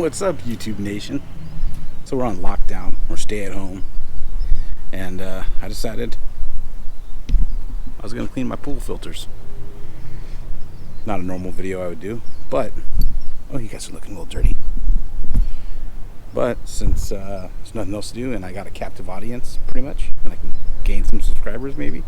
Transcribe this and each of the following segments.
What's up, YouTube Nation? So we're on lockdown, or stay at home, and I decided I was gonna clean my pool filters. Not a normal video I would do, but oh, you guys are looking a little dirty. But since there's nothing else to do, and I got a captive audience, pretty much, and I can gain some subscribers, maybe.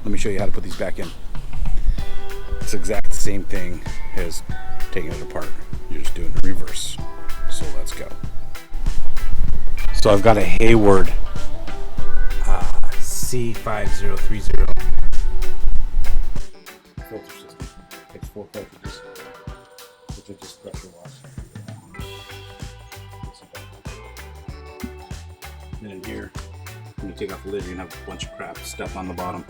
Let me show you how to put these back in. It's the exact same thing as taking it apart. You're just doing it in reverse. So let's go. So I've got a Hayward C5030 filter system. Takes 4 cartridges, which are just pressure wash. And in here, when you take off the lid, you're gonna have a bunch of crap stuff on the bottom.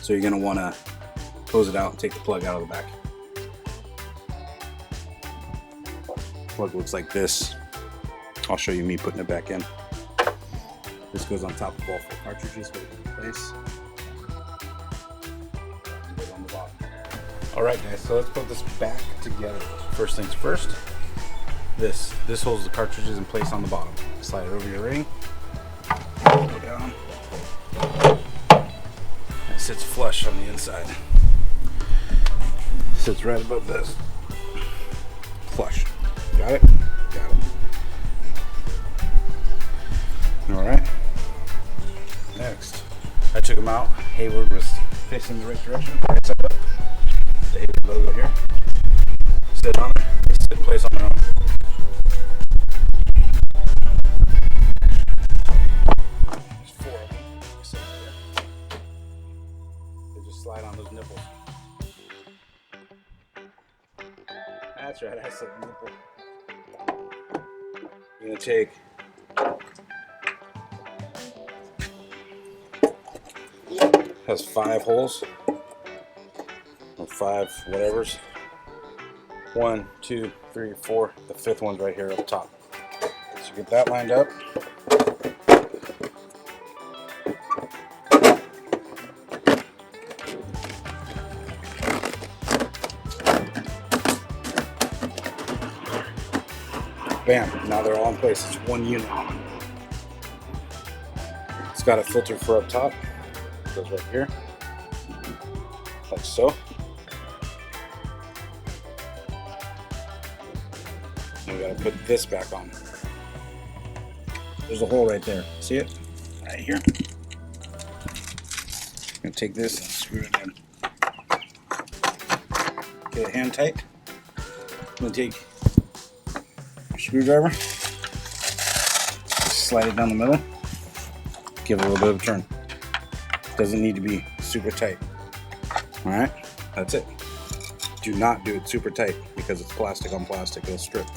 So you're going to want to close it out and take the plug out of the back. Plug looks like this. I'll show you me putting it back in. This goes on top of all 4 cartridges, hold it in place. And goes on the bottom. Alright guys, so let's put this back together. First things first, this holds the cartridges in place on the bottom. Slide it over your ring, go down. Sits flush on the inside. Sits right above this. Flush. Got it? Got it. Alright. Next, I took them out. Hayward was facing the right direction. Right side up. The Hayward logo here. Sit on it. They sit in place on their own. Slide on those nipples. That's right, I said nipple. You're gonna take has 5 holes or 5 whatevers. 1, 2, 3, 4. The 5th one's right here up top. So get that lined up. Bam, now they're all in place. It's one unit. It's got a filter for up top. It goes right here, like so. And we gotta put this back on. There's a hole right there. See it? Right here. I'm gonna take this and screw it in. Get it hand tight. I'm gonna take screwdriver, slide it down the middle, give it a little bit of a turn. Doesn't need to be super tight. Alright, that's it. Do not do it super tight because it's plastic on plastic, it'll strip.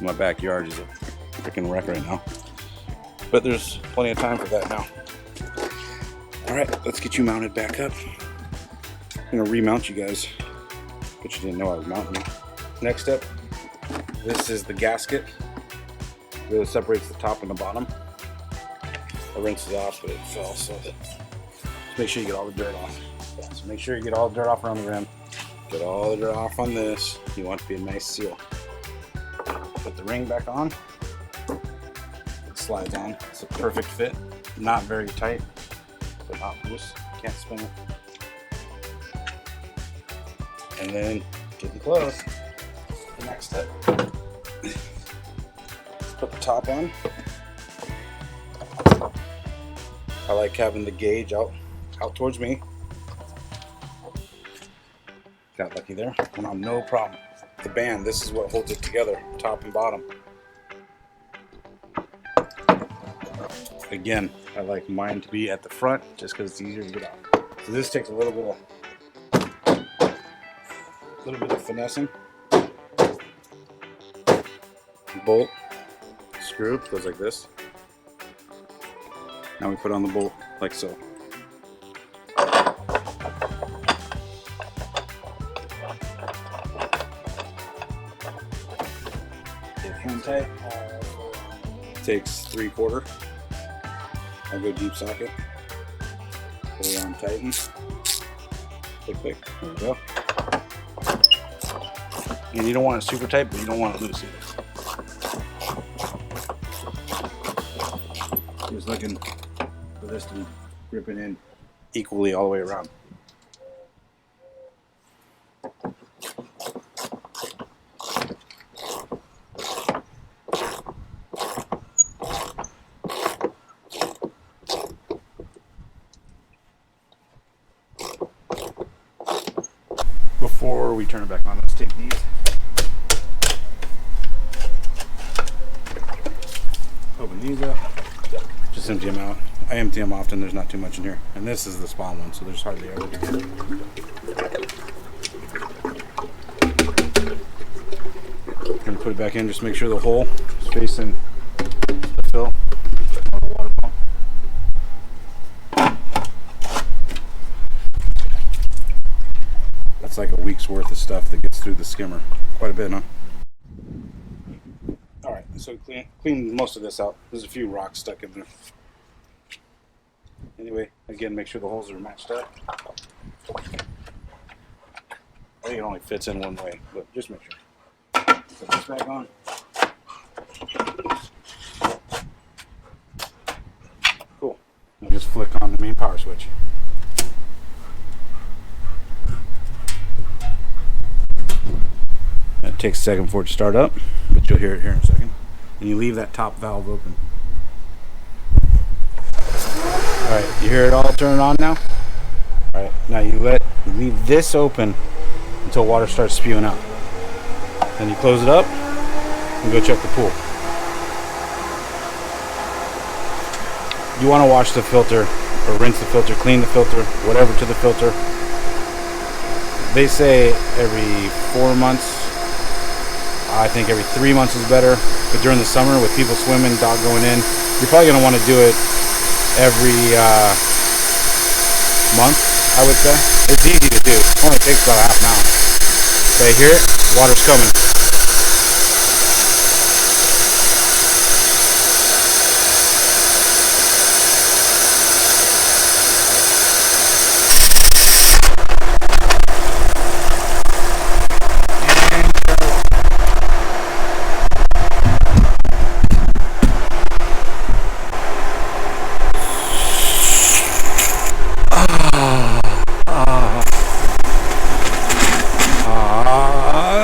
My backyard is a freaking wreck right now, but there's plenty of time for that now. Alright, let's get you mounted back up. I'm gonna remount you guys, but you didn't know I was mounting you. Next up, this is the gasket. It really separates the top and the bottom. I rinsed it off, but it fell, so just make sure you get all the dirt off. Yeah, so make sure you get all the dirt off around the rim. Get all the dirt off on this. You want it to be a nice seal. Put the ring back on. It slides on. It's a perfect fit. Not very tight, but not loose. Can't spin it. And then getting close. The next step. Let's put the top on. I like having the gauge out towards me. Got lucky there. Went on no problem. The band, this is what holds it together, top and bottom. Again, I like mine to be at the front just because it's easier to get out. So this takes a little bit of finessing. Bolt, screw, goes like this. Now we put on the bolt like so. Get hand tight. Takes 3/4. I go deep socket. Put it on, tighten. Click. There we go. And you don't want it super tight, but you don't want it loose either. Just looking for this to be gripping in equally all the way around. Before we turn it back on, let's take these. Open these up. Just empty them out. I empty them often, there's not too much in here. And this is the spawn one, so there's hardly ever. Gonna put it back in, just make sure the hole is facing the fill of the water pump. That's like a week's worth of stuff that gets through the skimmer. Quite a bit, huh? Alright, so clean most of this out. There's a few rocks stuck in there. Anyway, again, make sure the holes are matched up. I think it only fits in one way, but just make sure. Put this back on. Cool. Now just flick on the main power switch. It takes a second for it to start up, but you'll hear it here in a second. And you leave that top valve open. Alright, you hear it all turn on now? Alright, now you leave this open until water starts spewing out. Then you close it up and go check the pool. You want to wash the filter or rinse the filter, clean the filter, whatever to the filter. They say every 4 months. I think every 3 months is better. But during the summer with people swimming, dog going in, you're probably going to want to do it every month, I would say. It's easy to do. It only takes about a half an hour. Okay, hear it? Water's coming.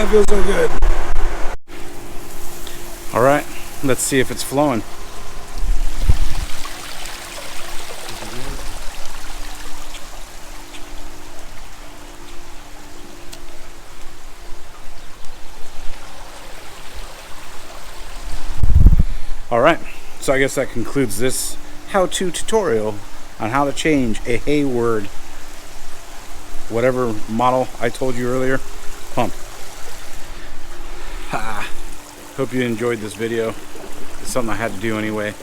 It feels so good. All right, let's see if it's flowing. All right, so I guess that concludes this how-to tutorial on how to change a Hayward, whatever model I told you earlier, pump. Hope you enjoyed this video. It's something I had to do anyway.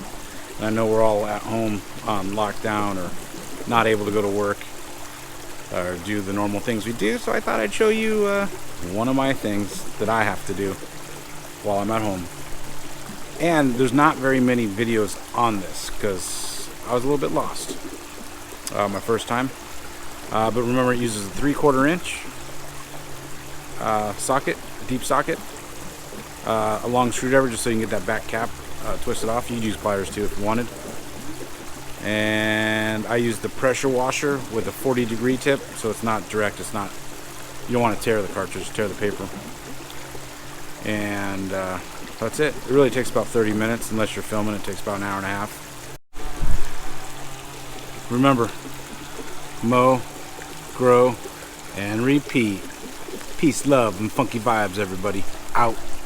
And I know we're all at home on lockdown or not able to go to work or do the normal things we do, so I thought I'd show you one of my things that I have to do while I'm at home. And there's not very many videos on this because I was a little bit lost my first time. But remember, it uses a 3/4 inch socket, deep socket, a long screwdriver just so you can get that back cap twisted off. You can use pliers too if you wanted. And I used the pressure washer with a 40-degree tip, so it's not direct. It's not, you don't want to tear the cartridge, tear the paper. And that's it. It really takes about 30 minutes unless you're filming. It takes about an hour and a half. Remember, mow, grow, and repeat. Peace, love, and funky vibes, everybody. Out.